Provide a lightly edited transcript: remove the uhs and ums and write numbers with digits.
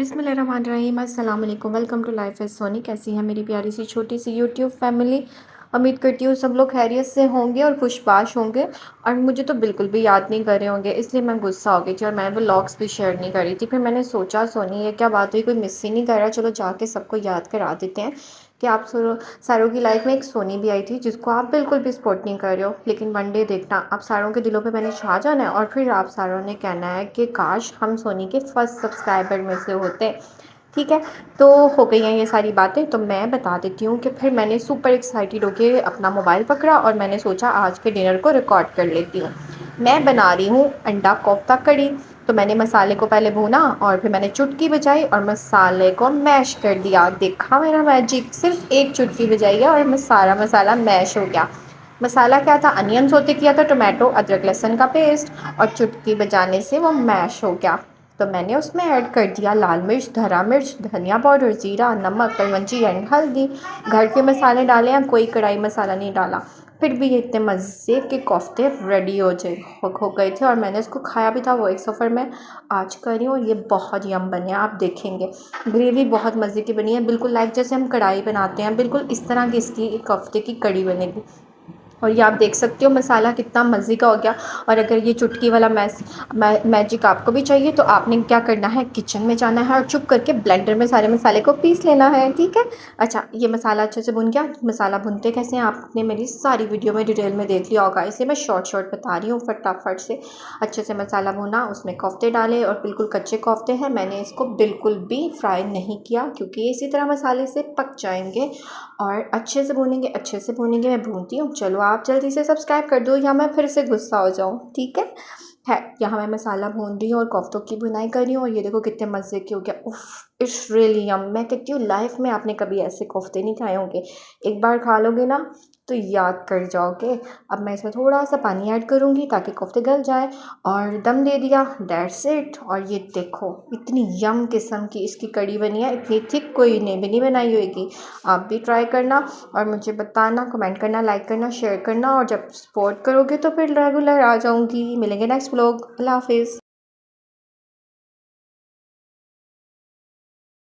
बिस्मिल्लाहिर्रहमानिर्रहीम अस्सलाम वालेकुम। Welcome to life as Soni. कैसी है मेरी प्यारी सी छोटी सी यूट्यूब फैमिली। उम्मीद करती हूँ सब लोग खैरियत से होंगे और खुशबाश होंगे। और मुझे तो बिल्कुल भी याद नहीं कर रहे होंगे, इसलिए मैं गुस्सा हो गई थी और मैं व्लॉग्स भी शेयर नहीं कर रही थी। फिर मैंने सोचा सोनी ये क्या बात हुई, कोई मिस ही नहीं कर रहा, चलो जाके सबको याद करा देते हैं कि आप सारों की लाइफ में एक सोनी भी आई थी जिसको आप बिल्कुल भी सपोर्ट नहीं कर रहे हो। लेकिन वन डे देखना आप सारों के दिलों पे मैंने छा जाना है और फिर आप सारों ने कहना है कि काश हम सोनी के फर्स्ट सब्सक्राइबर में से होते। ठीक है, तो हो गई हैं ये सारी बातें, तो मैं बता देती हूँ कि फिर मैंने सुपर एक्साइटेड होकर अपना मोबाइल पकड़ा और मैंने सोचा आज के डिनर को रिकॉर्ड कर लेती हूँ। मैं बना रही हूँ अंडा कोफ्ता कड़ी। तो मैंने मसाले को पहले भूना और फिर मैंने चुटकी बजाई और मसाले को मैश कर दिया। देखा मेरा मैजिक, सिर्फ एक चुटकी बजाई है और सारा मसाला मैश हो गया। मसाला क्या था, अनियन सोते किया था, टोमेटो अदरक लहसुन का पेस्ट, और चुटकी बजाने से वो मैश हो गया। तो मैंने उसमें ऐड कर दिया लाल मिर्च, हरा मिर्च, धनिया पाउडर, ज़ीरा, नमक, कलवंजी एंड हल्दी। घर के मसाले डाले हैं, कोई कढ़ाई मसाला नहीं डाला। फिर भी ये इतने मज़े के कोफ्ते रेडी हो गए थे और मैंने इसको खाया भी था। वो एक सफ़र में आज कर रही हूँ और ये बहुत यम बने हैं, आप देखेंगे। ग्रेवी बहुत मज़े की बनी है, बिल्कुल लाइक जैसे हम कढ़ाई बनाते हैं, बिल्कुल इस तरह की इसकी कोफ्ते की कड़ी बनेगी। और ये आप देख सकते हो मसाला कितना मज़े का हो गया। और अगर ये चुटकी वाला मैजिक आपको भी चाहिए तो आपने क्या करना है, किचन में जाना है और चुप करके ब्लेंडर में सारे मसाले को पीस लेना है। ठीक है। अच्छा, ये मसाला अच्छे से भुन गया। मसाला भुनते कैसे हैं आपने मेरी सारी वीडियो में डिटेल में देख लिया होगा, इसलिए मैं शॉर्ट बता रही हूँ फटाफट से। अच्छे से मसाला भुना, उसमें कोफ्ते डाले और बिल्कुल कच्चे कोफ्ते हैं, मैंने इसको बिल्कुल भी फ्राई नहीं किया क्योंकि इसी तरह मसाले से पक जाएंगे। और अच्छे से भूनेंगे, मैं भूनती हूँ। चलो आप जल्दी से सब्सक्राइब कर दो या मैं फिर से गुस्सा हो जाऊँ। ठीक है। यहाँ मैं मसाला भून रही हूँ और कोफ्तों की भुनाई कर रही हूँ और ये देखो कितने मज़े की हो गया। उफ़, इट्स रियली यम। मैं कहती हूँ लाइफ में आपने कभी ऐसे कोफ्ते नहीं खाए होंगे, एक बार खा लोगे ना तो याद कर जाओगे। अब मैं इसमें थोड़ा सा पानी ऐड करूँगी ताकि कोफ्ते गल जाए और दम दे दिया, दैट्स इट। और ये देखो इतनी यम किस्म की इसकी कड़ी बनी है, इतनी थिक कोई ने भी नहीं बनाई होगी। आप भी ट्राई करना और मुझे बताना, कमेंट करना, लाइक करना, शेयर करना। और जब सपोर्ट करोगे तो फिर रेगुलर आ जाऊँगी। मिलेंगे नेक्स्ट व्लॉग। अल्लाह हाफिज़।